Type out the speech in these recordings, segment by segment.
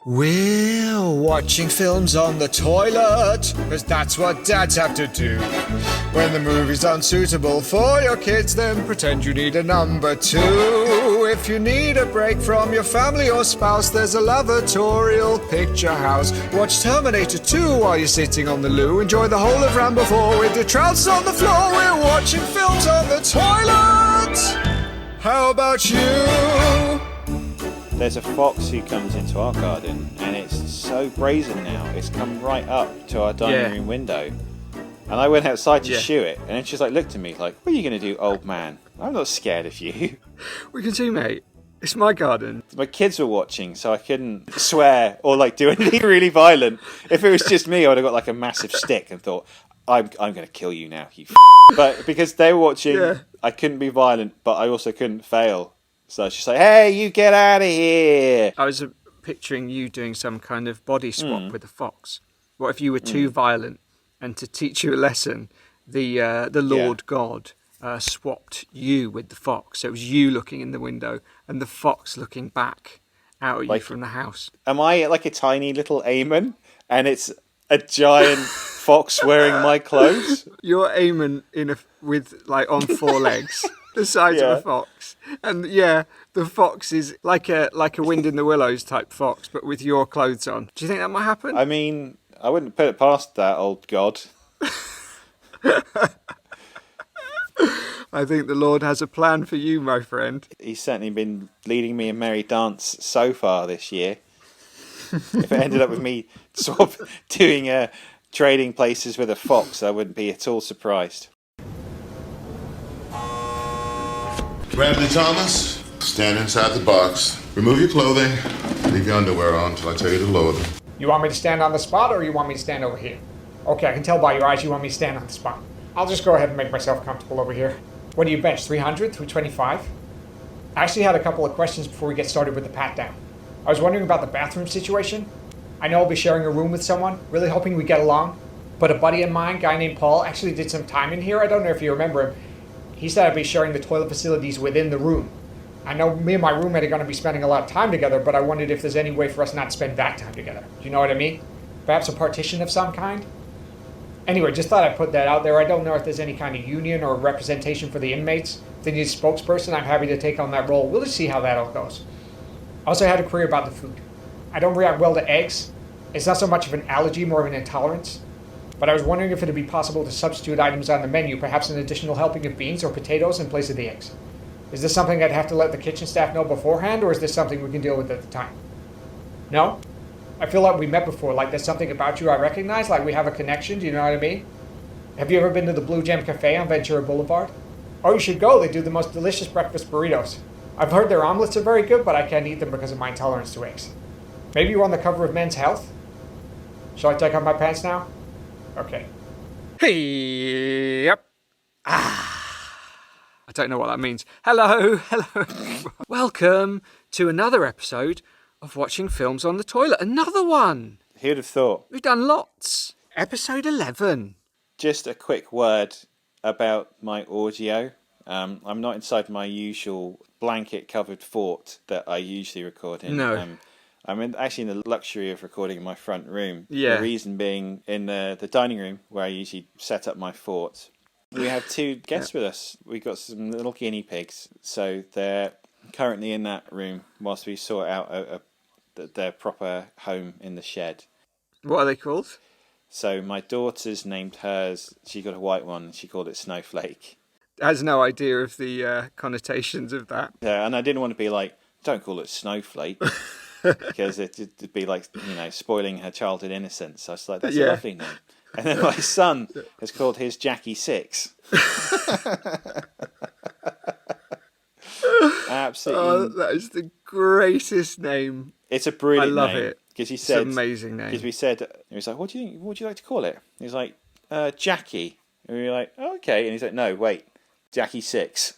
We're watching films on the toilet, cause that's what dads have to do. When the movie's unsuitable for your kids, then pretend you need a number two. If you need a break from your family or spouse, there's a lavatorial picture house. Watch Terminator 2 while you're sitting on the loo. Enjoy the whole of Rambo 4 with your trousers on the floor. We're watching films on the toilet. How about you? There's a fox who comes into our garden, and it's so brazen now. It's come right up to our dining room window. And I went outside to shoo it, and then she's like, looked at me like, what are you going to do, old man? I'm not scared of you. We can see, mate. It's my garden. My kids were watching, so I couldn't swear or like do anything really violent. If it was just me, I would have got like a massive stick and thought, I'm going to kill you now, you But because they were watching, I couldn't be violent, but I also couldn't fail. So she's like, hey, you get out of here. I was picturing you doing some kind of body swap with a fox. What if you were too violent, and to teach you a lesson, the Lord God swapped you with the fox. So it was you looking in the window and the fox looking back out at you from the house. Am I like a tiny little Eamon, and it's a giant fox wearing my clothes? You're Eamon with like on four legs. The size of a fox, and the fox is like a Wind in the Willows type fox, but with your clothes on. Do you think that might happen? I mean, I wouldn't put it past that old god. I think the Lord has a plan for you, my friend. He's certainly been leading me a merry dance so far this year. If it ended up with me sort of doing trading places with a fox, I wouldn't be at all surprised. Bradley Thomas, stand inside the box. Remove your clothing. Leave your underwear on until I tell you to lower them. You want me to stand on the spot, or you want me to stand over here? Okay, I can tell by your eyes you want me to stand on the spot. I'll just go ahead and make myself comfortable over here. What do you bench, 300, 325? I actually had a couple of questions before we get started with the pat down. I was wondering about the bathroom situation. I know I'll be sharing a room with someone, really hoping we get along. But a buddy of mine, a guy named Paul, actually did some time in here. I don't know if you remember him. He said I'd be sharing the toilet facilities within the room. I know me and my roommate are going to be spending a lot of time together, but I wondered if there's any way for us not to spend that time together. Do you know what I mean? Perhaps a partition of some kind? Anyway, just thought I'd put that out there. I don't know if there's any kind of union or representation for the inmates. If they need a spokesperson, I'm happy to take on that role. We'll just see how that all goes. I also had a query about the food. I don't react well to eggs. It's not so much of an allergy, more of an intolerance. But I was wondering if it would be possible to substitute items on the menu, perhaps an additional helping of beans or potatoes in place of the eggs. Is this something I'd have to let the kitchen staff know beforehand, or is this something we can deal with at the time? No? I feel like we met before, like there's something about you I recognize, like we have a connection, do you know what I mean? Have you ever been to the Blue Gem Cafe on Ventura Boulevard? Oh, you should go, they do the most delicious breakfast burritos. I've heard their omelets are very good, but I can't eat them because of my intolerance to eggs. Maybe you're on the cover of Men's Health? Shall I take off my pants now? Okay. Hey, yep. I don't know what that means. Hello. Welcome to another episode of Watching Films on the Toilet. Another one. Who'd have thought? We've done lots. Episode 11. Just a quick word about my audio. I'm not inside my usual blanket-covered fort that I usually record in. No. I'm actually in the luxury of recording in my front room. Yeah. The reason being in the dining room where I usually set up my fort. We have two guests with us. We've got some little guinea pigs. So they're currently in that room whilst we sort out their proper home in the shed. What are they called? So my daughter's named hers. She got a white one and she called it Snowflake. Has no idea of the connotations of that. Yeah, and I didn't want to be like, don't call it Snowflake. Because it'd be like, spoiling her childhood innocence. So I was like, that's a lovely name. And then my son has called his Jackie 6. Absolutely. Oh, that is the greatest name. It's a brilliant name. I love it. Because he said, it's an amazing name. Because we said, he was like, what would you like to call it? He was like, Jackie. And we were like, oh, okay. And he's like, no, wait, Jackie 6.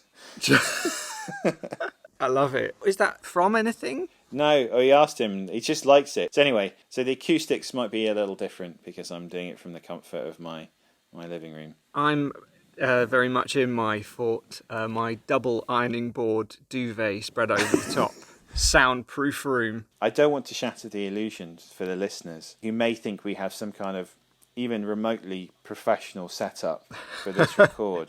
I love it. Is that from anything? No, he asked him. He just likes it. So anyway, so the acoustics might be a little different because I'm doing it from the comfort of my living room. I'm very much in my fort. My double ironing board duvet spread over the top. soundproof room. I don't want to shatter the illusions for the listeners who may think we have some kind of even remotely professional setup for this record.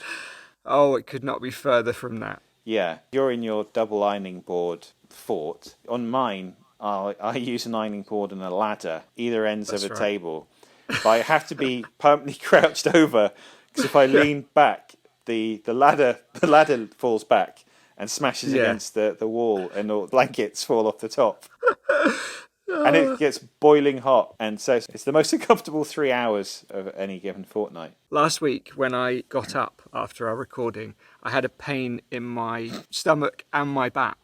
Oh, it could not be further from that. Yeah, you're in your double ironing board fort. On mine, I use an ironing board and a ladder, either ends of a table. But I have to be permanently crouched over, because if I lean back, the ladder falls back and smashes against the wall, and all blankets fall off the top. And it gets boiling hot, and so it's the most uncomfortable 3 hours of any given fortnight. Last week, when I got up after our recording, I had a pain in my stomach and my back,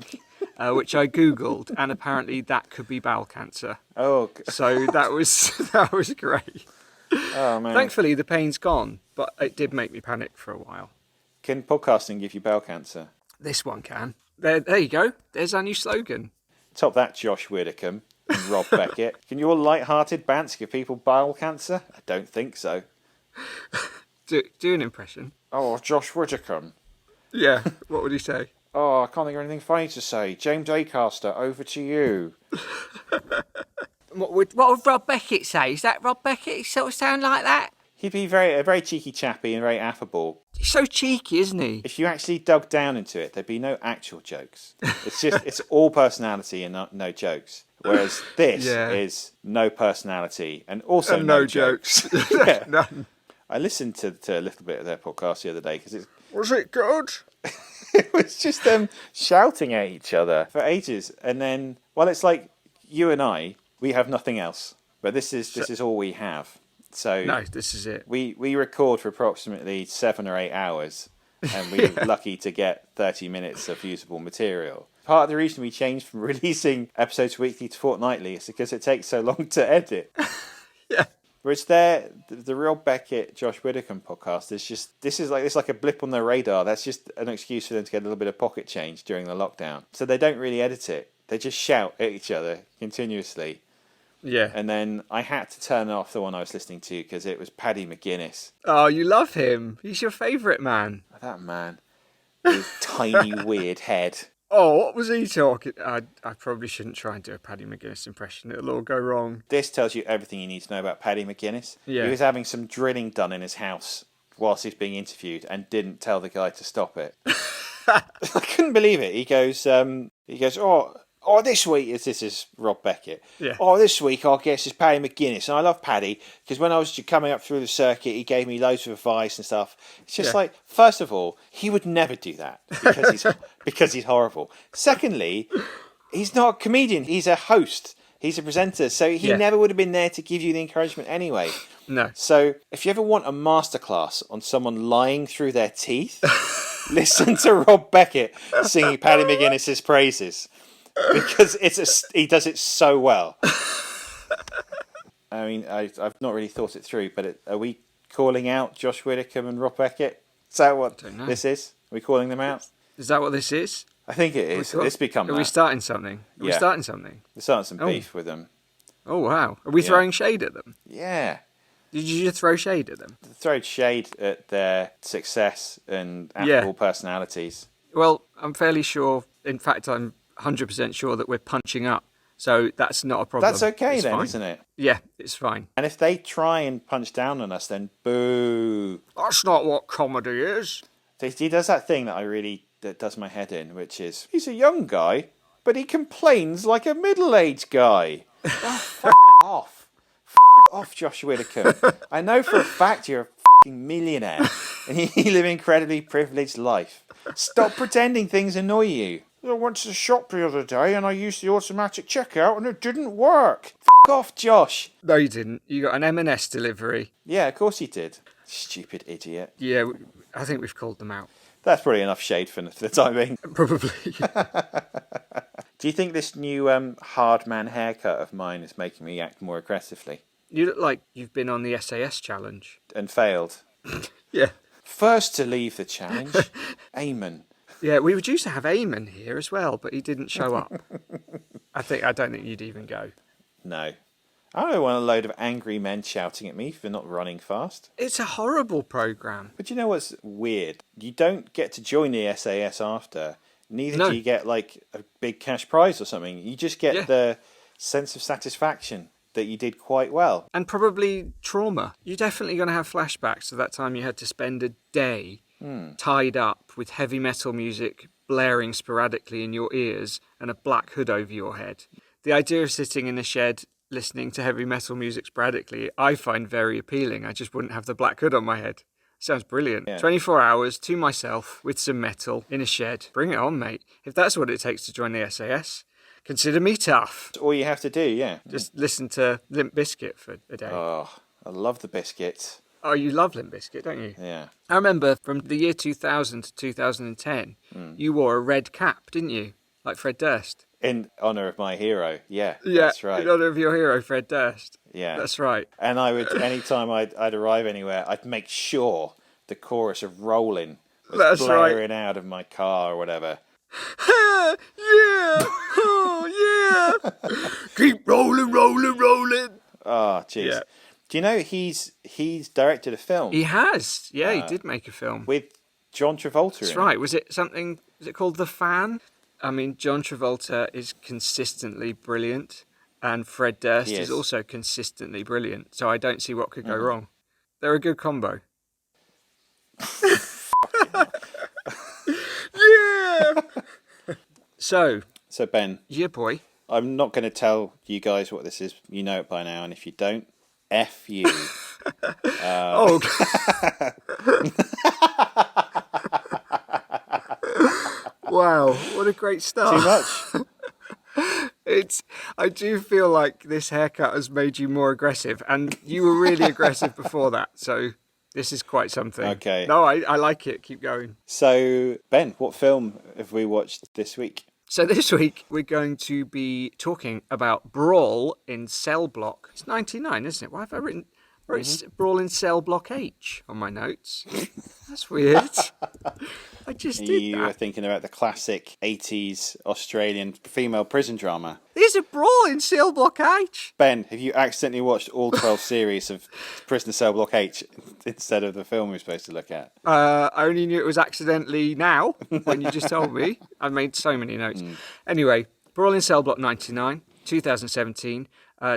which I Googled, and apparently that could be bowel cancer. Oh, so that was great. Oh man! Thankfully, the pain's gone, but it did make me panic for a while. Can podcasting give you bowel cancer? This one can. There you go. There's our new slogan. Top that, Josh Widdicombe and Rob Beckett. Can your light-hearted bants give people bowel cancer? I don't think so. Do an impression. Oh, Josh Widdicombe. Yeah, what would he say? Oh, I can't think of anything funny to say. James Acaster, over to you. What would Rob Beckett say? Is that Rob Beckett? Sort of sound like that? He'd be a very cheeky chappy and very affable. He's so cheeky, isn't he? If you actually dug down into it, there'd be no actual jokes. It's all personality and no jokes. Whereas this is no personality and also no jokes. Yeah. None. I listened to a little bit of their podcast the other day because Was it good? it was just them shouting at each other for ages. And then, well, it's like you and I, we have nothing else. But this is all we have. So no, this is it. We record for approximately 7 or 8 hours, and we're lucky to get 30 minutes of usable material. Part of the reason we changed from releasing episodes weekly to fortnightly is because it takes so long to edit. Yeah. Whereas the real Beckett Josh Widdicombe podcast is just it's like a blip on their radar. That's just an excuse for them to get a little bit of pocket change during the lockdown. So they don't really edit it. They just shout at each other continuously. Yeah. And then I had to turn off the one I was listening to because it was Paddy McGuinness. Oh, you love him. He's your favourite man. That man. His tiny, weird head. Oh, what was he talking? I probably shouldn't try and do a Paddy McGuinness impression. It'll all go wrong. This tells you everything you need to know about Paddy McGuinness. Yeah. He was having some drilling done in his house whilst he's being interviewed and didn't tell the guy to stop it. I couldn't believe it. He goes, Oh, this week, this is Rob Beckett. Yeah. Oh, this week our guest is Paddy McGuinness. And I love Paddy because when I was coming up through the circuit, he gave me loads of advice and stuff. It's just like, first of all, he would never do that because he's horrible. Secondly, he's not a comedian. He's a host. He's a presenter. So he never would have been there to give you the encouragement anyway. No. So if you ever want a masterclass on someone lying through their teeth, listen to Rob Beckett singing Paddy McGuinness's praises. Because he does it so well. I mean, I've not really thought it through, but are we calling out Josh Widdicombe and Rob Beckett? Is that what this is? Are we calling them out? Is that what this is? I think it is. It's become Are we starting something? We're starting something? We're starting some beef with them. Oh, wow. Are we throwing shade at them? Yeah. Did you just throw shade at them? Throw shade at their success and affable personalities. Well, I'm fairly sure, in fact, I'm 100% sure that we're punching up. So that's not a problem. That's okay it's then, fine. isn't it? Yeah, it's fine. And if they try and punch down on us, then boo. That's not what comedy is. He does that thing that does my head in, which is, he's a young guy, but he complains like a middle-aged guy. Oh, off. Off, Josh Widdicombe. I know for a fact you're a f***ing millionaire, and you live an incredibly privileged life. Stop pretending things annoy you. I went to the shop the other day and I used the automatic checkout and it didn't work. F*** off, Josh. No, you didn't. You got an M&S delivery. Yeah, of course you did. Stupid idiot. Yeah, I think we've called them out. That's probably enough shade for the time being. Probably. Do you think this new hard man haircut of mine is making me act more aggressively? You look like you've been on the SAS challenge. And failed. Yeah. First to leave the challenge, Eamon. Yeah, we were due to have Eamon here as well, but he didn't show up. I don't think you'd even go. No. I don't want a load of angry men shouting at me for not running fast. It's a horrible programme. But you know what's weird? You don't get to join the SAS after. Neither No. do you get like a big cash prize or something. You just get Yeah. the sense of satisfaction that you did quite well. And probably trauma. You're definitely going to have flashbacks to that time you had to spend a day tied up with heavy metal music blaring sporadically in your ears and a black hood over your head. The idea of sitting in a shed listening to heavy metal music sporadically, I find very appealing. I just wouldn't have the black hood on my head. Sounds brilliant. Yeah. 24 hours to myself with some metal in a shed. Bring it on, mate. If that's what it takes to join the SAS, consider me tough. That's all you have to do, yeah. Just listen to Limp Bizkit for a day. Oh, I love the biscuits. Oh, you love Limp Bizkit, don't you? Yeah. I remember from the year 2000 to 2010, you wore a red cap, didn't you? Like Fred Durst. In honour of my hero, yeah, that's right. In honour of your hero, Fred Durst. Yeah, That's right. And I would, anytime I'd arrive anywhere, I'd make sure the chorus of "Rolling" was That's right. blaring out of my car or whatever. Yeah! Oh, yeah! Keep rolling, rolling, rolling. Oh, jeez. Yeah. Do you know he's directed a film He has. Yeah, he did make a film. with John Travolta That's in right. Was it called The Fan? I mean, John Travolta is consistently brilliant, and Fred Durst He is is. also consistently brilliant. So I don't see what could go wrong. They're a good combo. Yeah. So, So Ben, yeah, boy. I'm not going to tell you guys what this is. You know it by now, and if you don't, F you. Oh. Wow, what a great start. Too much. I do feel like this haircut has made you more aggressive, and you were really aggressive before that, so this is quite something. Okay. No, I like it. Keep going. So Ben, what film have we watched this week? So this week we're going to be talking about Brawl in Cell Block. It's 99, isn't it? Why have I written Brawl in Cell Block H on my notes? That's weird. I just did You are that. thinking about the classic 80s Australian female prison drama. There's a Brawl in Cell Block H. Ben, have you accidentally watched all 12 series of Prisoner Cell Block H instead of the film we were supposed to look at? I only knew it was accidentally now when you just told me. I made so many notes. Anyway, Brawl in Cell Block 99, 2017,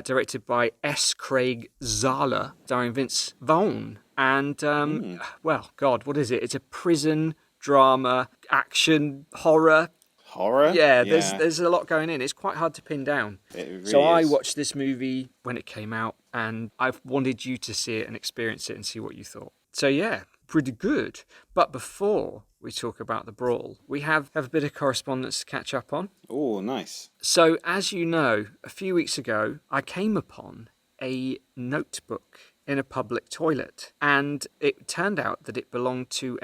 directed by S. Craig Zahler, starring Vince Vaughn. And, well, God, what is it? It's a prison drama, action, horror. Horror? Yeah, there's a lot going in. It's quite hard to pin down. It really So I is. watched this movie when it came out, and I've wanted you to see it and experience it and see what you thought. So yeah, pretty good. But before we talk about the Brawl, we have a bit of correspondence to catch up on. Oh, nice. So as you know, a few weeks ago, I came upon a notebook in a public toilet, and it turned out that it belonged to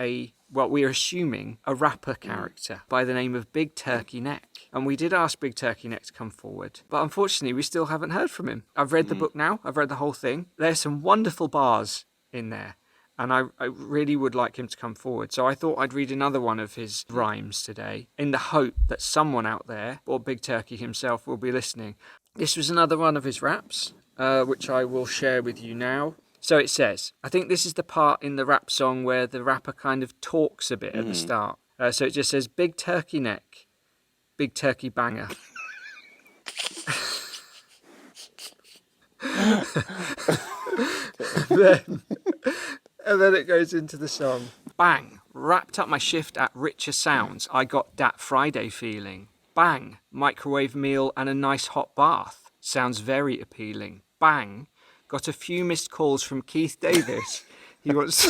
we're assuming a rapper character by the name of Big Turkey Neck. And we did ask Big Turkey Neck to come forward, but unfortunately we still haven't heard from him. I've read the book now, I've read the whole thing. There's some wonderful bars in there, and I really would like him to come forward. So I thought I'd read another one of his rhymes today, in the hope that someone out there, or Big Turkey himself, will be listening. This was another one of his raps, which I will share with you now. So it says, I think this is the part in the rap song where the rapper kind of talks a bit at the start. So it just says, Big Turkey Neck, Big Turkey Banger. And then it goes into the song. Bang, wrapped up my shift at Richer Sounds. I got that Friday feeling. Bang, microwave meal and a nice hot bath. Sounds very appealing. Bang, got a few missed calls from Keith Davis. He wants...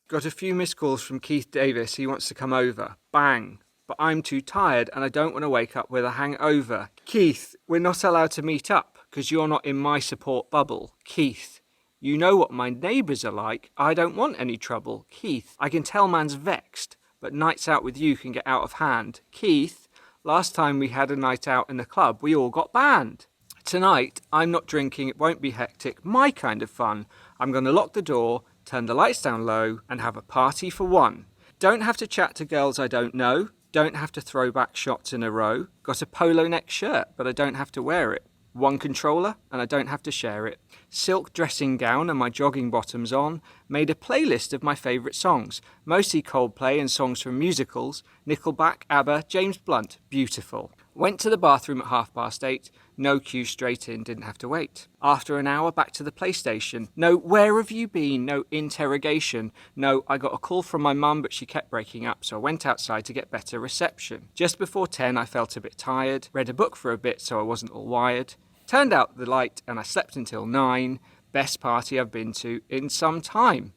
Got a few missed calls from Keith Davis. He wants to come over. Bang. But I'm too tired and I don't want to wake up with a hangover. Keith, we're not allowed to meet up because you're not in my support bubble. Keith, you know what my neighbours are like. I don't want any trouble. Keith, I can tell man's vexed, but nights out with you can get out of hand. Keith, last time we had a night out in the club, we all got banned. Tonight, I'm not drinking, it won't be hectic, my kind of fun. I'm going to lock the door, turn the lights down low, and have a party for one. Don't have to chat to girls I don't know. Don't have to throw back shots in a row. Got a polo neck shirt, but I don't have to wear it. One controller, and I don't have to share it. Silk dressing gown and my jogging bottoms on. Made a playlist of my favourite songs. Mostly Coldplay and songs from musicals. Nickelback, ABBA, James Blunt. Beautiful. Went to the bathroom at 8:30. No queue, straight in, didn't have to wait. After an hour, back to the PlayStation. No, where have you been? No interrogation. No, I got a call from my mum, but she kept breaking up, so I went outside to get better reception. Just before 10, I felt a bit tired. Read a book for a bit, so I wasn't all wired. Turned out the light, and I slept until 9. Best party I've been to in some time.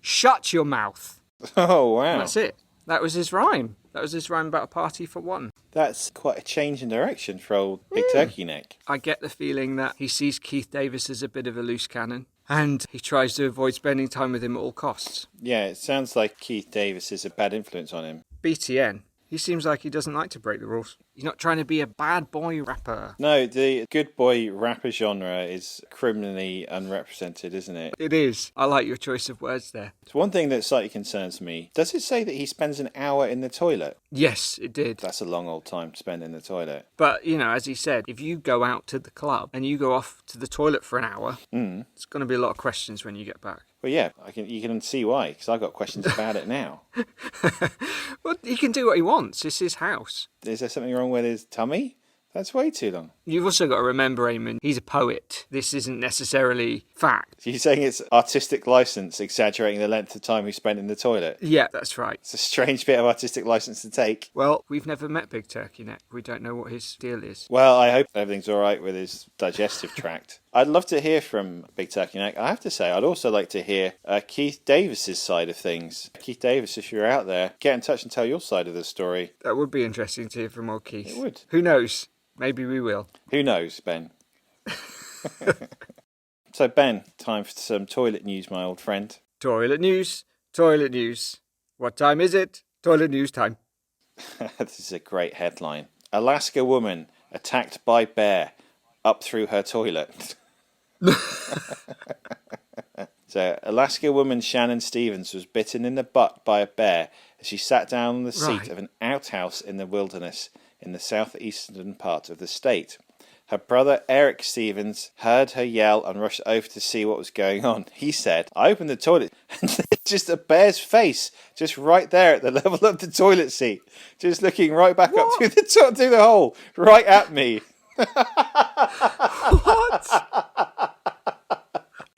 Shut your mouth. Oh, wow. And that's it. That was his rhyme. That was his rhyme about a party for one. That's quite a change in direction for old Big Turkey Neck. I get the feeling that he sees Keith Davis as a bit of a loose cannon, and he tries to avoid spending time with him at all costs. Yeah, it sounds like Keith Davis is a bad influence on him. BTN. He seems like he doesn't like to break the rules. He's not trying to be a bad boy rapper. No, the good boy rapper genre is criminally unrepresented, isn't it? It is. I like your choice of words there. It's one thing that slightly concerns me. Does it say that he spends an hour in the toilet? Yes, it did. That's a long old time to spend in the toilet. But, you know, as he said, if you go out to the club and you go off to the toilet for an hour, it's going to be a lot of questions when you get back. Well, yeah, you can see why, because I've got questions about it now. Well, he can do what he wants. It's his house. Is there something wrong with his tummy? That's way too long. You've also got to remember, Eamon, he's a poet. This isn't necessarily fact. So you're saying it's artistic license exaggerating the length of time he spent in the toilet? Yeah, that's right. It's a strange bit of artistic license to take. Well, we've never met Big Turkey Neck. We don't know what his deal is. Well, I hope everything's all right with his digestive tract. I'd love to hear from Big Turkey Neck. I have to say, I'd also like to hear Keith Davis's side of things. Keith Davis, if you're out there, get in touch and tell your side of the story. That would be interesting to hear from old Keith. It would. Who knows? Maybe we will. Who knows, Ben? So, Ben, time for some toilet news, my old friend. Toilet news. Toilet news. What time is it? Toilet news time. This is a great headline. Alaska woman attacked by bear up through her toilet. So, Alaska woman Shannon Stevens was bitten in the butt by a bear as she sat down on the seat of an outhouse in the wilderness in the southeastern part of the state. Her brother Eric Stevens heard her yell and rushed over to see what was going on. He said, I opened the toilet and there's just a bear's face just right there at the level of the toilet seat, just looking right back up through the hole, right at me. What?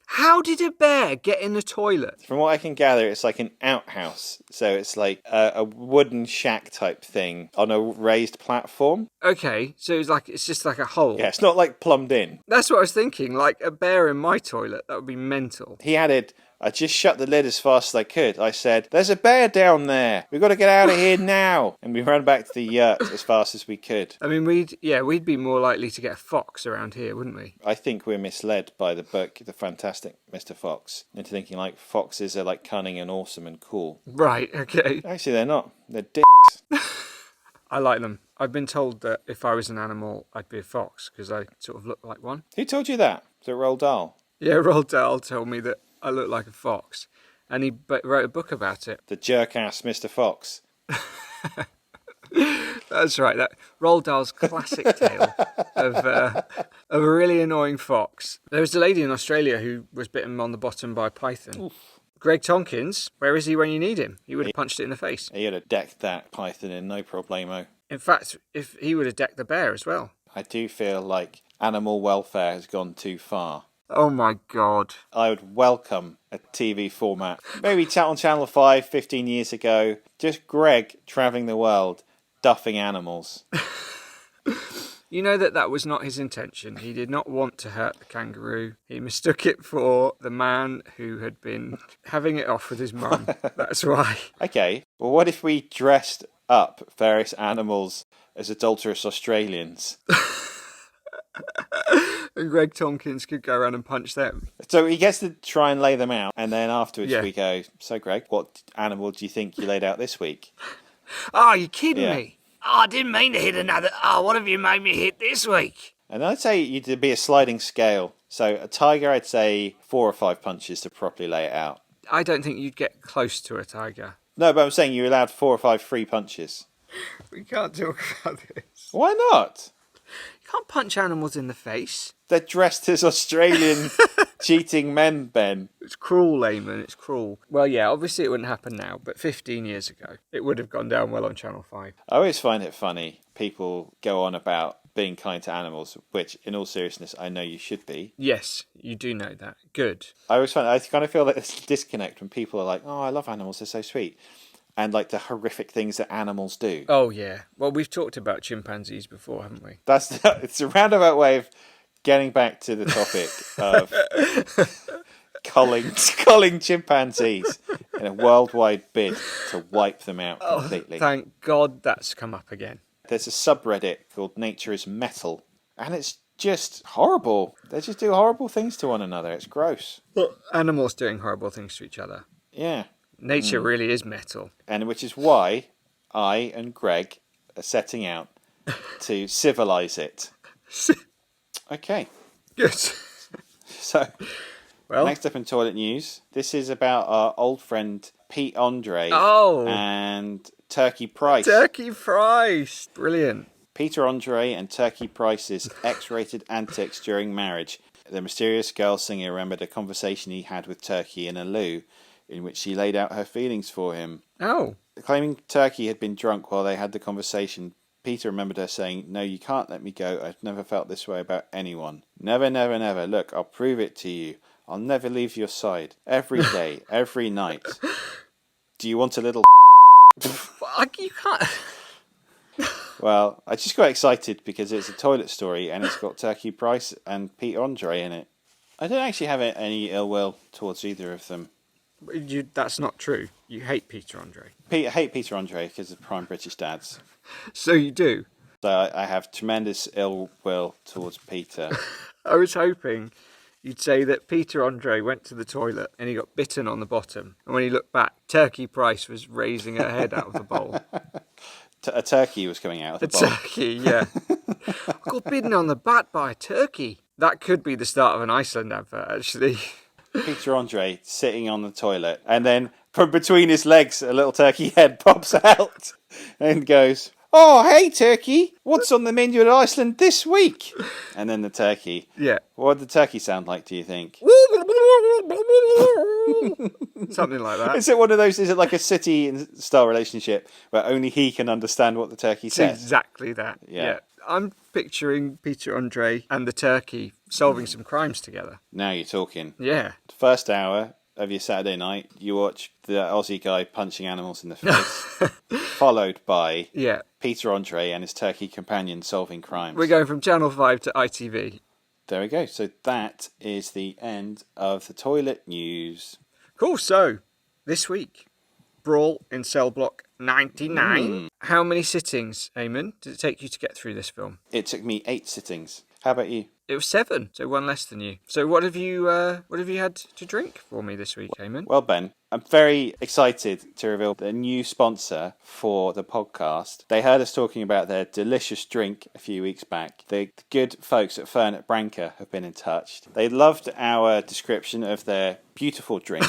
How did a bear get in the toilet? From what I can gather, it's like an outhouse. So it's like a wooden shack type thing on a raised platform. Okay, so it's just like a hole. Yeah, it's not like plumbed in. That's what I was thinking. Like a bear in my toilet, that would be mental. He added, I just shut the lid as fast as I could. I said, there's a bear down there. We've got to get out of here now. And we ran back to the yurt as fast as we could. I mean, we'd be more likely to get a fox around here, wouldn't we? I think we're misled by the book, The Fantastic Mr. Fox, into thinking like foxes are like cunning and awesome and cool. Right, okay. Actually, they're not. They're dicks. I like them. I've been told that if I was an animal, I'd be a fox because I sort of look like one. Who told you that? Was it Roald Dahl? Yeah, Roald Dahl told me that I look like a fox, and he wrote a book about it. The jerk-ass Mr. Fox. That's right, that Roald Dahl's classic tale of a really annoying fox. There was a lady in Australia who was bitten on the bottom by a python. Oof. Greg Tonkins, where is he when you need him? He would have punched it in the face. He would have decked that python in no problemo. In fact, if he would have decked the bear as well. I do feel like animal welfare has gone too far. Oh my God. I would welcome a TV format. Maybe on Channel 5 15 years ago. Just Greg travelling the world, duffing animals. You know that was not his intention. He did not want to hurt the kangaroo. He mistook it for the man who had been having it off with his mum. That's why. Okay, well what if we dressed up various animals as adulterous Australians? And Greg Tonkins could go around and punch them. So he gets to try and lay them out, and then afterwards Yeah. we go, so Greg, what animal do you think you laid out this week? Oh, you kidding Yeah. me? Oh, I didn't mean to hit another. Oh, what have you made me hit this week? And I'd say you'd be a sliding scale. So a tiger, I'd say 4 or 5 punches to properly lay it out. I don't think you'd get close to a tiger. No, but I'm saying you're allowed 4 or 5 free punches. We can't talk about this. Why not? can't punch animals in the face. They're dressed as Australian cheating men, Ben. It's cruel, Eamon. It's cruel. Well, yeah, obviously it wouldn't happen now, but 15 years ago, it would have gone down well on Channel 5. I always find it funny. People go on about being kind to animals, which, in all seriousness, I know you should be. Yes, you do know that. Good. I kind of feel like this disconnect when people are like, "Oh, I love animals; they're so sweet," and like the horrific things that animals do. Oh, yeah. Well, we've talked about chimpanzees before, haven't we? It's a roundabout way of getting back to the topic of culling chimpanzees in a worldwide bid to wipe them out completely. Thank God that's come up again. There's a subreddit called Nature is Metal, and it's just horrible. They just do horrible things to one another. It's gross. Well, animals doing horrible things to each other. Yeah. Nature really is metal. And which is why I and Greg are setting out to civilise it. Okay. Good. So, Well, next up in toilet news, this is about our old friend Pete Andre and Turkey Price. Turkey Price. Brilliant. Peter Andre and Turkey Price's X-rated antics during marriage. The mysterious girl singer remembered a conversation he had with Turkey in a loo, in which she laid out her feelings for him. Oh. Claiming Turkey had been drunk while they had the conversation, Peter remembered her saying, "No, you can't let me go. I've never felt this way about anyone. Never, never, never. Look, I'll prove it to you. I'll never leave your side. Every day, every night. Do you want a little..." You can't... Well, I just got excited because it's a toilet story and it's got Turkey Price and Pete Andre in it. I don't actually have any ill will towards either of them. That's not true. You hate Peter Andre. I hate Peter Andre because of prime British dads. So you do? So I have tremendous ill will towards Peter. I was hoping you'd say that Peter Andre went to the toilet and he got bitten on the bottom. And when he looked back, Turkey Price was raising her head out of the bowl. A turkey was coming out of the bowl. Turkey, yeah. I got bitten on the butt by a turkey. That could be the start of an Iceland advert, actually. Peter Andre sitting on the toilet, and then from between his legs, a little turkey head pops out and goes, "Oh, hey, turkey, what's on the menu at Iceland this week?" And then the turkey. Yeah. What would the turkey sound like, do you think? Something like that. Is it like a city-style relationship where only he can understand what the turkey It's says? exactly that. Yeah. I'm picturing Peter Andre and the turkey solving some crimes together. Now you're talking. Yeah. First hour of your Saturday night, you watch the Aussie guy punching animals in the face, followed by Peter Andre and his turkey companion solving crimes. We're going from Channel 5 to ITV. There we go. So that is the end of the toilet news. Cool. So, this week, Brawl in Cell Block 99. How many sittings, Eamon, did it take you to get through this film? It took me 8 sittings. How about you? It was 7, so one less than you. So what have you had to drink for me this week, Eamon? Well, Ben, I'm very excited to reveal the new sponsor for the podcast. They heard us talking about their delicious drink a few weeks back. The good folks at Fernet Branca have been in touch. They loved our description of their beautiful drink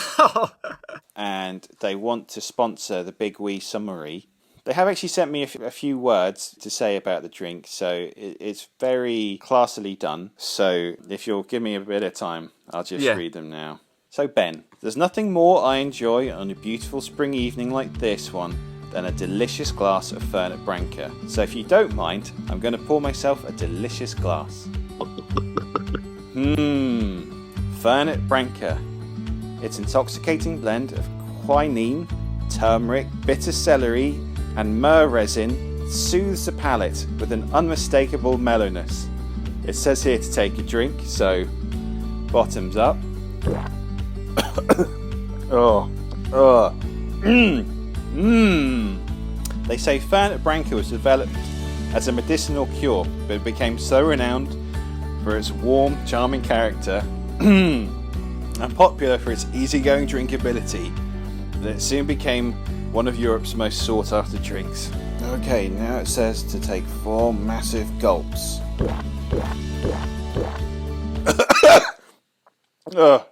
and they want to sponsor the Big Wee Summary. They have actually sent me a few words to say about the drink, so it's very classily done. So if you'll give me a bit of time, I'll just read them now. So Ben, there's nothing more I enjoy on a beautiful spring evening like this one than a delicious glass of Fernet Branca. So if you don't mind, I'm going to pour myself a delicious glass. Fernet Branca. Its intoxicating blend of quinine, turmeric, bitter celery, and myrrh resin soothes the palate with an unmistakable mellowness. It says here to take a drink, so bottoms up. They say Fernet Branca was developed as a medicinal cure, but it became so renowned for its warm, charming character and popular for its easygoing drinkability that it soon became one of Europe's most sought-after drinks. Okay, now it says to take 4 massive gulps. Oh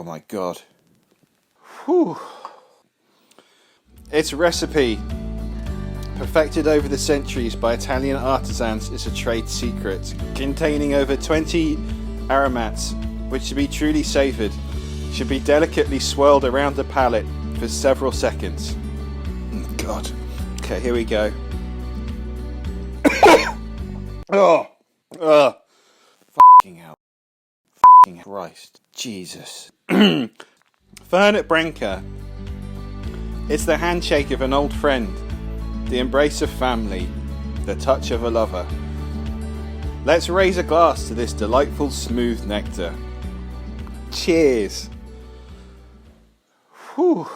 my god. Whew. Its recipe perfected over the centuries by Italian artisans, is a trade secret containing over 20 aromats, which to be truly savoured should be delicately swirled around the palate for several seconds. God. Okay, here we go. Oh, fucking hell. Fucking Christ. Jesus. Fernet Branca. It's the handshake of an old friend, the embrace of family, the touch of a lover. Let's raise a glass to this delightful smooth nectar. Cheers. Whew.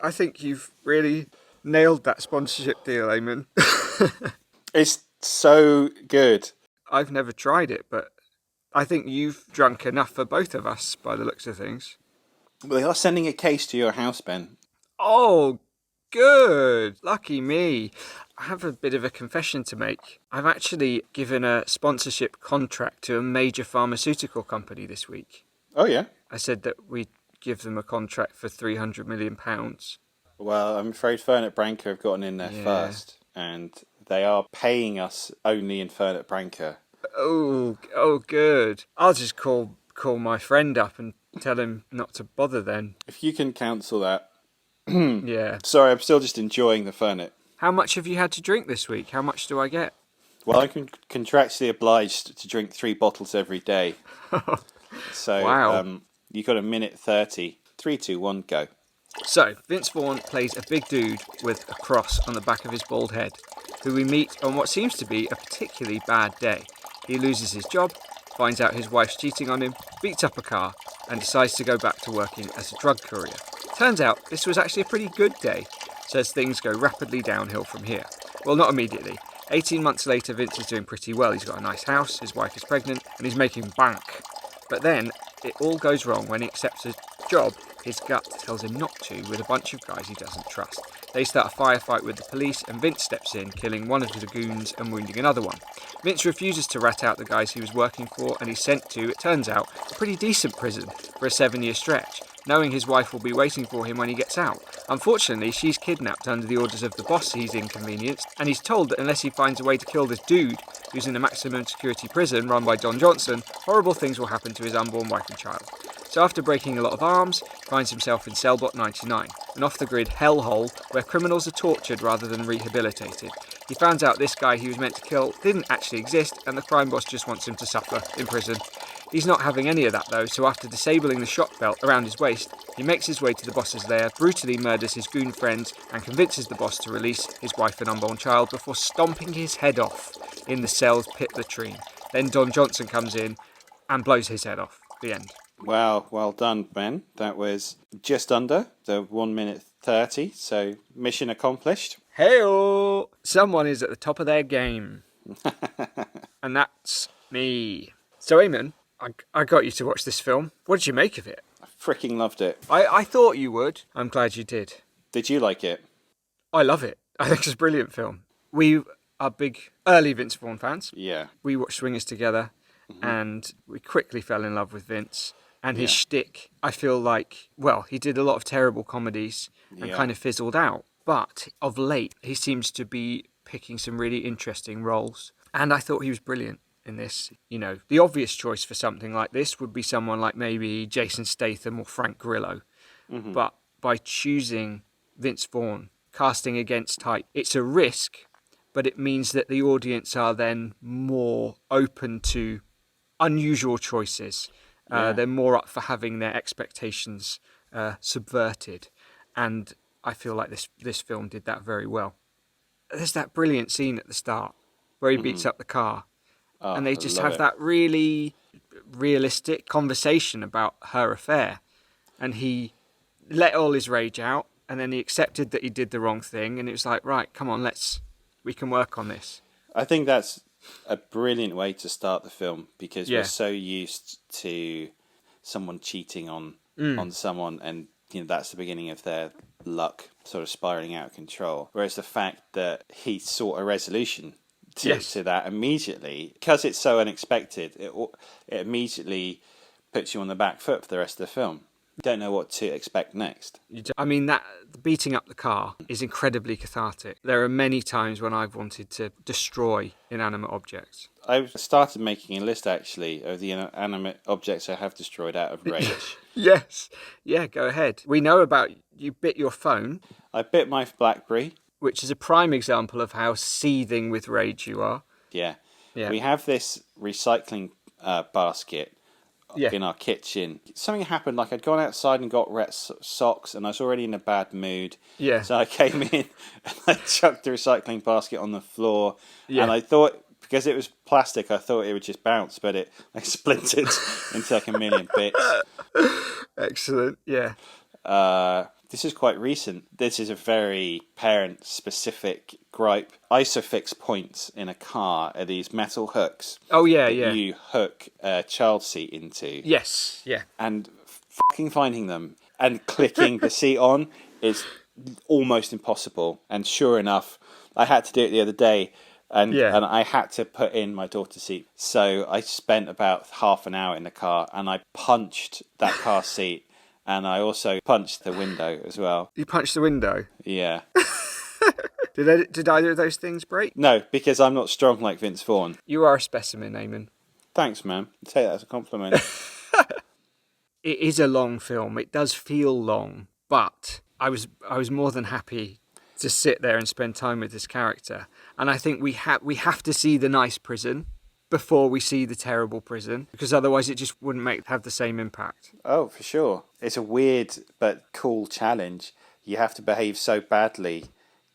I think you've really nailed that sponsorship deal, Eamon. It's so good. I've never tried it, but I think you've drunk enough for both of us by the looks of things. Well, they are sending a case to your house, Ben. Oh, good. Lucky me. I have a bit of a confession to make. I've actually given a sponsorship contract to a major pharmaceutical company this week. Oh, yeah? I said that we'd give them a contract for £300 million. Well, I'm afraid Fernet Branca have gotten in there first, and they are paying us only in Fernet Branca. Oh, good. I'll just call my friend up and tell him not to bother then. If you can cancel that. Yeah. Sorry, I'm still just enjoying the Fernet. How much have you had to drink this week? How much do I get? Well, I'm contractually obliged to drink 3 bottles every day. So, Wow. you got a minute 30. 3, 2, 1, go. So, Vince Vaughn plays a big dude with a cross on the back of his bald head, who we meet on what seems to be a particularly bad day. He loses his job, finds out his wife's cheating on him, beats up a car, and decides to go back to working as a drug courier. Turns out this was actually a pretty good day, so as things go rapidly downhill from here. Well, not immediately. 18 months later, Vince is doing pretty well. He's got a nice house, his wife is pregnant, and he's making bank. But then, it all goes wrong when he accepts a job his gut tells him not to with a bunch of guys he doesn't trust. They start a firefight with the police, and Vince steps in, killing one of the goons and wounding another one. Vince refuses to rat out the guys he was working for, and he's sent to, it turns out, a pretty decent prison for a 7-year stretch, knowing his wife will be waiting for him when he gets out. Unfortunately, she's kidnapped under the orders of the boss he's inconvenienced, and he's told that unless he finds a way to kill this dude, who's in a maximum security prison run by Don Johnson, horrible things will happen to his unborn wife and child. So after breaking a lot of arms, he finds himself in Cellbot 99, an off-the-grid hellhole where criminals are tortured rather than rehabilitated. He finds out this guy he was meant to kill didn't actually exist, and the crime boss just wants him to suffer in prison. He's not having any of that though, so after disabling the shock belt around his waist, he makes his way to the boss's lair, brutally murders his goon friends, and convinces the boss to release his wife and unborn child before stomping his head off in the cell's pit latrine. Then Don Johnson comes in and blows his head off. The end. Wow, well done, Ben. That was just under the 1 minute 30, so mission accomplished. Hey-o! Someone is at the top of their game. And that's me. So, Eamon, I got you to watch this film. What did you make of it? I freaking loved it. I thought you would. I'm glad you did. Did you like it? I love it. I think it's a brilliant film. We are big early Vince Vaughn fans. Yeah. We watched Swingers together, and we quickly fell in love with Vince. And his shtick, I feel like, well, he did a lot of terrible comedies and kind of fizzled out. But of late, he seems to be picking some really interesting roles. And I thought he was brilliant in this. You know, the obvious choice for something like this would be someone like maybe Jason Statham or Frank Grillo. But by choosing Vince Vaughn, casting against type, it's a risk, but it means that the audience are then more open to unusual choices. They're more up for having their expectations subverted. And I feel like this film did that very well. There's that brilliant scene at the start where he beats up the car. And they just have that really realistic conversation about her affair. And he let all his rage out, and then he accepted that he did the wrong thing. And it was like, right, come on, we can work on this. I think that's a brilliant way to start the film, because we're so used to someone cheating on someone, and that's the beginning of their luck sort of spiraling out of control. Whereas the fact that he sought a resolution to that immediately, because it's so unexpected, it immediately puts you on the back foot for the rest of the film. Don't know what to expect next. I mean, that beating up the car is incredibly cathartic. There are many times when I've wanted to destroy inanimate objects. I started making a list, actually, of the inanimate objects I have destroyed out of rage. Yes. Yeah, go ahead. We know about you bit your phone, I bit my BlackBerry. which is a prime example of how seething with rage you are. Yeah. Yeah. We have this recycling basket Yeah. in our kitchen. Something happened, like I'd gone outside and got wet socks, and I was already in a bad mood. Yeah. So I came in and I chucked the recycling basket on the floor. Yeah. And I thought, because it was plastic, I thought it would just bounce, but it like splintered into like a million bits. Excellent. Yeah. This is quite recent. This is a very parent-specific gripe. Isofix points in a car are these metal hooks. Oh, yeah, that yeah. you hook a child seat into. Yes. Yeah. And fucking finding them and clicking the seat on is almost impossible. And sure enough, I had to do it the other day. And I had to put in my daughter's seat. So I spent about half an hour in the car and I punched that car seat. And I also punched the window as well. You punched the window. Yeah. Did either of those things break? No, because I'm not strong like Vince Vaughn. You are a specimen, Eamon. Thanks, man. I take that as a compliment. It is a long film. It does feel long, but I was more than happy to sit there and spend time with this character. And I think we have to see the nice prison before we see the terrible prison, because otherwise it just wouldn't have the same impact. Oh, for sure. It's a weird but cool challenge. You have to behave so badly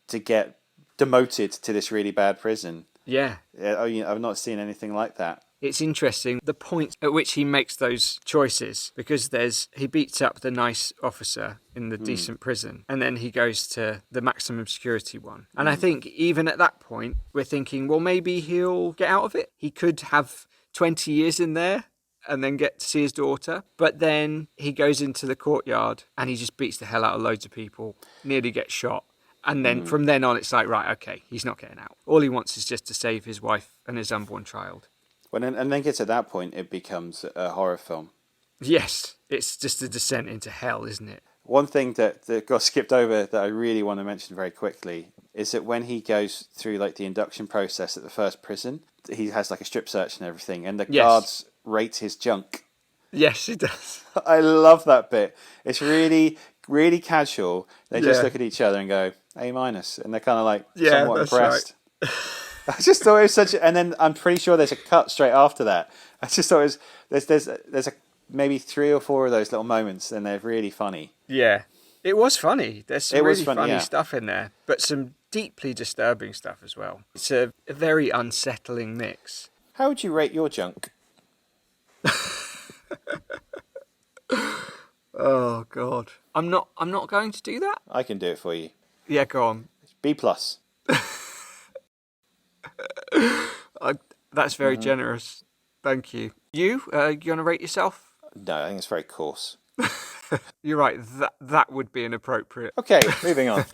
to get demoted to this really bad prison. Yeah. I've not seen anything like that. It's interesting, the point at which he makes those choices, because he beats up the nice officer in the decent prison, and then he goes to the maximum security one. And I think even at that point, we're thinking, well, maybe he'll get out of it. He could have 20 years in there and then get to see his daughter. But then he goes into the courtyard and he just beats the hell out of loads of people, nearly gets shot. And then from then on, it's like, right, okay, he's not getting out. All he wants is just to save his wife and his unborn child. And then gets at that point, it becomes a horror film. Yes, it's just a descent into hell, isn't it? One thing that got skipped over that I really want to mention very quickly is that when he goes through like the induction process at the first prison, he has like a strip search and everything, and the guards rate his junk. Yes, he does. I love that bit. It's really, really casual. They just look at each other and go, A-, and they're kind of like somewhat impressed. Right. I just thought it was and then I'm pretty sure there's a cut straight after that. I just thought it was, there's maybe 3 or 4 of those little moments, and they're really funny. Yeah, it was funny. There's some really funny yeah. stuff in there, but some deeply disturbing stuff as well. It's a very unsettling mix. How would you rate your junk? Oh God, I'm not going to do that. I can do it for you. Yeah, go on. B+. That's very generous. Thank you. You gonna rate yourself? No, I think it's very coarse. You're right. That would be inappropriate. Okay, moving on.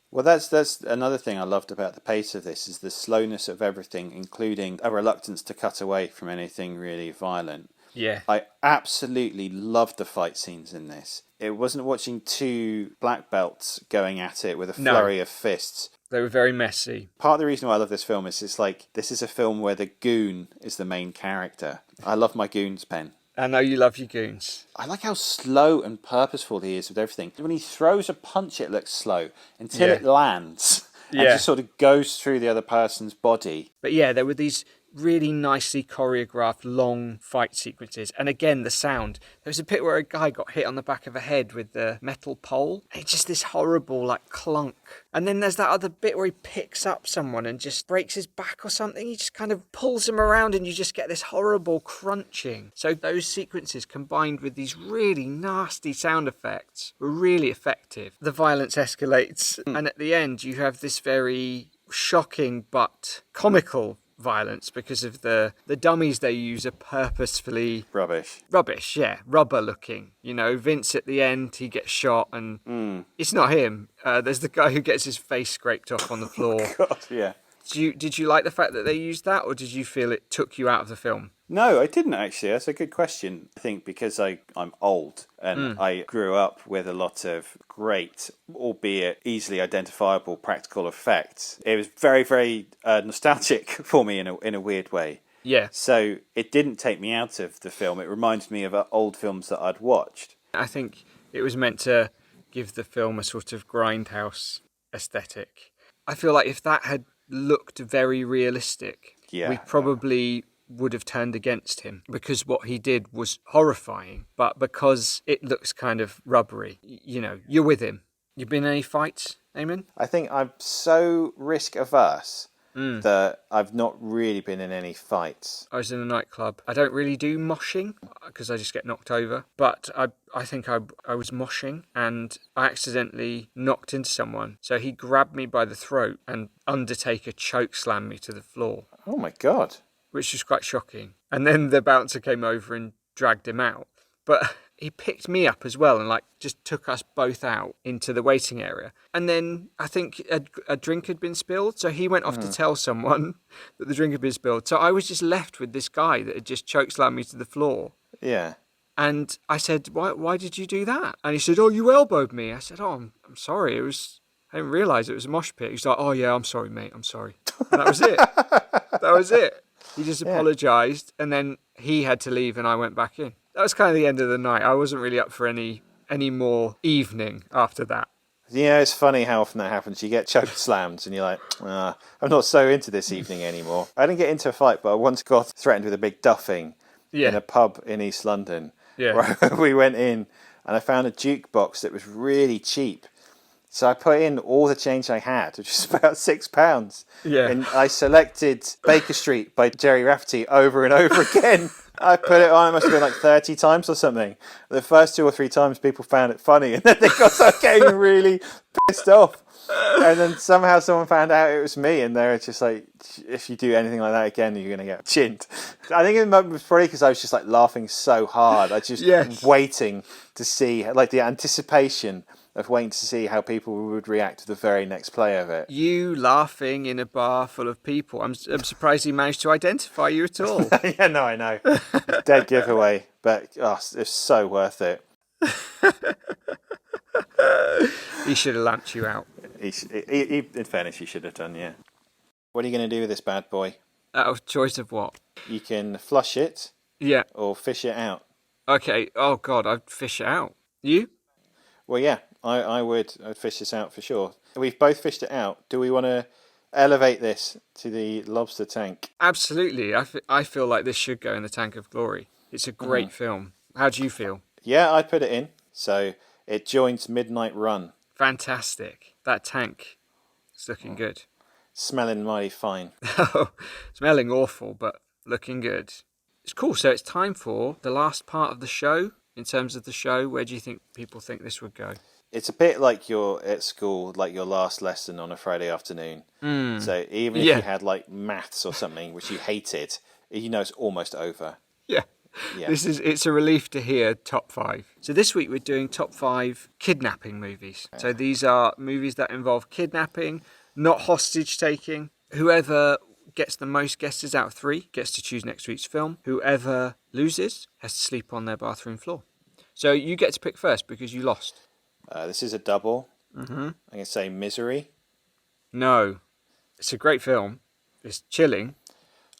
Well, that's another thing I loved about the pace of this is the slowness of everything, including a reluctance to cut away from anything really violent. Yeah. I absolutely loved the fight scenes in this. It wasn't watching 2 black belts going at it with a flurry of fists. They were very messy. Part of the reason why I love this film is it's like, this is a film where the goon is the main character. I love my goons, Pen. I know you love your goons. I like how slow and purposeful he is with everything. When he throws a punch, it looks slow until it lands and just sort of goes through the other person's body. But yeah, there were these really nicely choreographed long fight sequences, and again the sound. There was a bit where a guy got hit on the back of the head with the metal pole. It's just this horrible like clunk. And then there's that other bit where he picks up someone and just breaks his back or something. He just kind of pulls him around and you just get this horrible crunching. So those sequences combined with these really nasty sound effects were really effective. The violence escalates and at the end you have this very shocking but comical violence because of the dummies they use are purposefully rubbish, yeah, rubber looking. You know, Vince at the end, he gets shot and it's not him. There's the guy who gets his face scraped off on the floor. God, yeah. Did you like the fact that they used that, or did you feel it took you out of the film? No, I didn't actually. That's a good question. I think because I'm old and I grew up with a lot of great, albeit easily identifiable practical effects. It was very, very nostalgic for me in a weird way. Yeah. So it didn't take me out of the film. It reminded me of old films that I'd watched. I think it was meant to give the film a sort of grindhouse aesthetic. I feel like if that had looked very realistic, we probably would have turned against him because what he did was horrifying. But because it looks kind of rubbery, you're with him. You been in any fights, Eamon? I think I'm so risk averse that I've not really been in any fights. I was in a nightclub. I don't really do moshing because I just get knocked over. But I think I was moshing and I accidentally knocked into someone. So he grabbed me by the throat and Undertaker choke slammed me to the floor. Oh my God. Which was quite shocking. And then the bouncer came over and dragged him out. But he picked me up as well and just took us both out into the waiting area. And then I think a drink had been spilled, so he went off to tell someone that the drink had been spilled. So I was just left with this guy that had just chokeslammed me to the floor. Yeah. And I said, why did you do that? And he said, oh, you elbowed me. I said, oh, I'm sorry. I didn't realise it was a mosh pit. He's like, oh yeah, I'm sorry, mate, I'm sorry. And that was it. That was it. He just apologised, and then he had to leave, and I went back in. That was kind of the end of the night. I wasn't really up for any more evening after that. Yeah, it's funny how often that happens. You get choke slammed, and you're like, I'm not so into this evening anymore. I didn't get into a fight, but I once got threatened with a big duffing in a pub in East London. Yeah. Where we went in, and I found a jukebox that was really cheap. So I put in all the change I had, which was about £6. Yeah. And I selected Baker Street by Jerry Rafferty over and over again. I put it on, it must have been like 30 times or something. The first 2 or 3 times people found it funny, and then they got getting really pissed off. And then somehow someone found out it was me, and they're just like, if you do anything like that again, you're going to get chinned. I think it was probably because I was just laughing so hard. I just waiting to see, the anticipation of waiting to see how people would react to the very next play of it. You laughing in a bar full of people. I'm surprised he managed to identify you at all. Yeah, no, I know. Dead giveaway, but it's so worth it. He should have lamped you out. In fairness, he should have done, yeah. What are you going to do with this bad boy? Out of choice of what? You can flush it. Yeah. Or fish it out. Okay. Oh, God, I'd fish it out. You? Well, yeah, I'd fish this out for sure. We've both fished it out. Do we want to elevate this to the lobster tank? Absolutely. I feel like this should go in the tank of glory. It's a great film. How do you feel? Yeah, I'd put it in. So it joins Midnight Run. Fantastic. That tank is looking good. Smelling mighty fine. Smelling awful, but looking good. It's cool. So it's time for the last part of the show. In terms of the show, where do you think people think this would go? It's a bit like you're at school, like your last lesson on a Friday afternoon. So even if you had maths or something which you hated, it's almost over. Yeah. It's a relief to hear top 5. So this week we're doing top 5 kidnapping movies. So these are movies that involve kidnapping, not hostage taking. Whoever gets the most guesses out of 3 gets to choose next week's film. Whoever loses has to sleep on their bathroom floor. So you get to pick first because you lost. This is a double. I'm going to say Misery. No. It's a great film. It's chilling.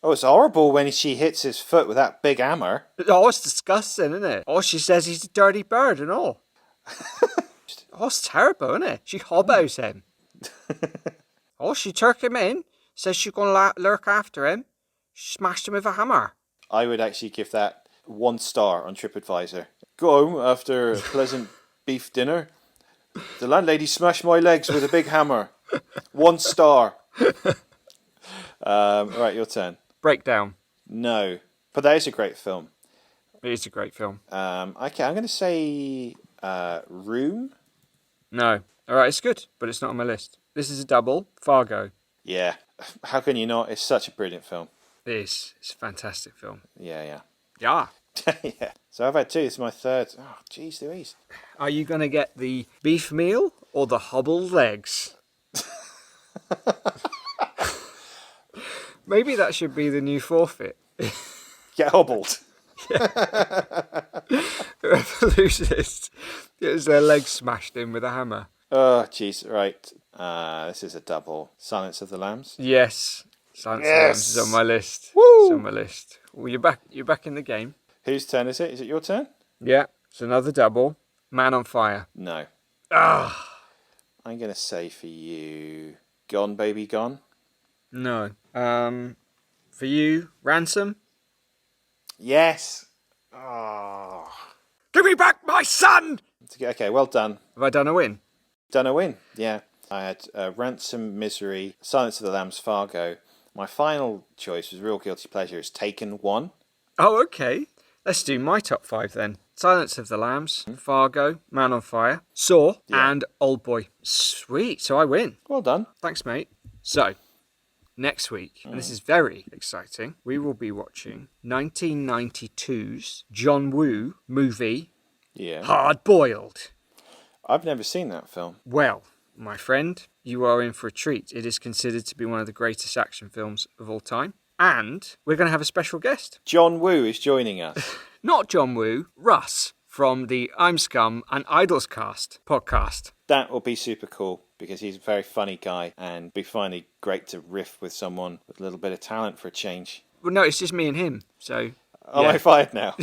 Oh, it's horrible when she hits his foot with that big hammer. Oh, it's disgusting, isn't it? Oh, she says he's a dirty bird and all. Oh, it's terrible, isn't it? She hobos him. Oh, she took him in. Says she's going to lurk after him. She smashed him with a hammer. I would actually give that 1 star on TripAdvisor. Go home after a pleasant beef dinner. The landlady smashed my legs with a big hammer. 1 star. All right, your turn. Breakdown. No, but that is a great film. It is a great film. Okay, I'm going to say Room. No. All right, it's good, but it's not on my list. This is a double. Fargo. Yeah. How can you not? It's such a brilliant film. It is. It's a fantastic film. Yeah. Yeah. Yeah. So I've had 2. This is my 3rd. Oh, jeez Louise. Are you going to get the beef meal or the hobbled legs? Maybe that should be the new forfeit. Get hobbled. Revolutionist gets their legs smashed in with a hammer. Oh, jeez. Right. This is a double. Silence of the Lambs. Yes. Silence of the Lambs is on my list. Woo! It's on my list. Well, you're back. You're back in the game. Whose turn is it? Is it your turn? Yeah. It's another double. Man on Fire. No. Ah. I'm going to say for you, Gone Baby Gone. No. For you, Ransom. Yes. Oh. Give me back my son. Okay, well done. Have I done a win? Done a win, yeah. I had Ransom, Misery, Silence of the Lambs, Fargo. My final choice was real guilty pleasure. It's Taken 1. Oh, okay. Let's do my top 5 then. Silence of the Lambs, Fargo, Man on Fire, Saw, and Old Boy. Sweet. So I win. Well done. Thanks, mate. So, next week, and this is very exciting, we will be watching 1992's John Woo movie, Yeah. Hard Boiled. I've never seen that film. Well, my friend, you are in for a treat. It is considered to be one of the greatest action films of all time. And we're going to have a special guest. John Woo is joining us. Not John Woo, Russ from the I'm Scum and Idols Cast podcast. That will be super cool because he's a very funny guy and be finally great to riff with someone with a little bit of talent for a change. Well, no, it's just me and him. So, Am I fired now?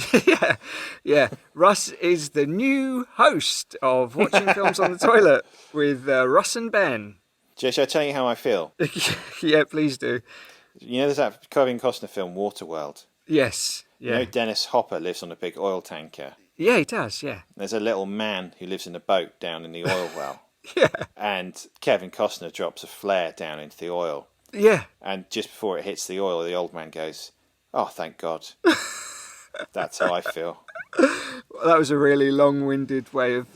yeah. Russ is the new host of Watching Films on the Toilet with Russ and Ben. Should I tell you how I feel? Yeah, please do. You know there's that Kevin Costner film, Waterworld? Yes. Yeah. You know Dennis Hopper lives on a big oil tanker? Yeah, he does, yeah. There's a little man who lives in a boat down in the oil well. Yeah. And Kevin Costner drops a flare down into the oil. Yeah. And just before it hits the oil, the old man goes, "Oh, thank God." That's how I feel. Well, that was a really long-winded way of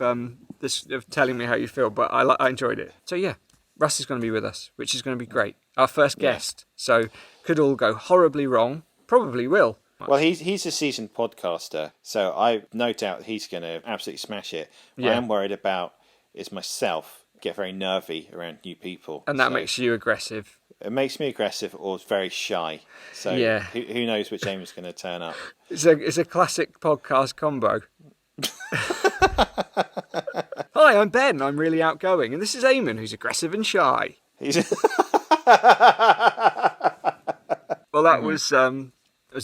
telling me how you feel, but I enjoyed it. So yeah, Russ is going to be with us, which is going to be great. Our first guest. So could all go horribly wrong. Probably will. Well, he's a seasoned podcaster, so I no doubt he's going to absolutely smash it. What I am worried about is myself. Get very nervy around new people. And that makes you aggressive. It makes me aggressive or very shy. So who knows which aim is going to turn up. It's a classic podcast combo. Hi, I'm Ben. I'm really outgoing. And this is Eamon, who's aggressive and shy. Well, that was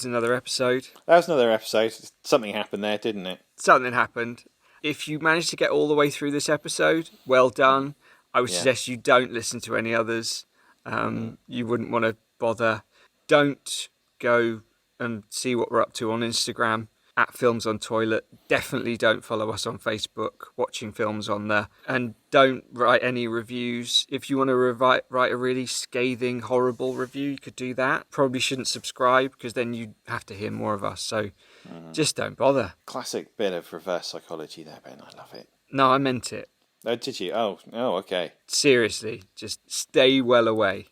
another episode. That was another episode. Something happened there, didn't it? Something happened. If you managed to get all the way through this episode, well done. I would suggest you don't listen to any others. You wouldn't want to bother. Don't go and see what we're up to on Instagram at Films on Toilet. Definitely don't follow us on Facebook, Watching Films on there. And don't write any reviews. If you want to write a really scathing, horrible review, you could do that. Probably shouldn't subscribe because then you'd have to hear more of us. So just don't bother. Classic bit of reverse psychology there, Ben. I love it. No, I meant it. Oh, did you? Oh, okay. Seriously, just stay well away.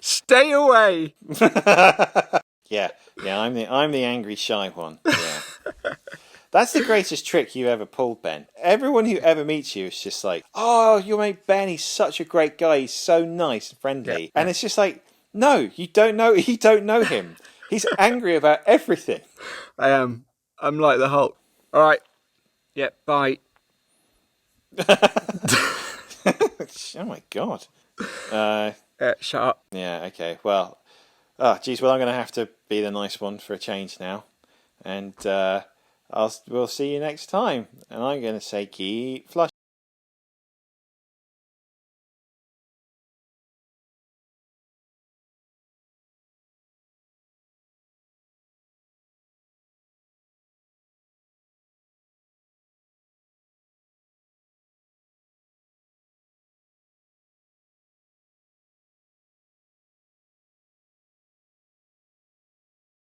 Stay away. Yeah, I'm the angry shy one. Yeah. That's the greatest trick you ever pulled, Ben. Everyone who ever meets you is just like, "Oh, your mate Ben, he's such a great guy. He's so nice and friendly." And it's just like, no, you don't know him. He's angry about everything. I am. I'm like the Hulk. All right. Yeah, bye. Oh my God. Shut up. Yeah, okay. Well, I'm going to have to be the nice one for a change now. And we'll see you next time. And I'm going to say keep flushing.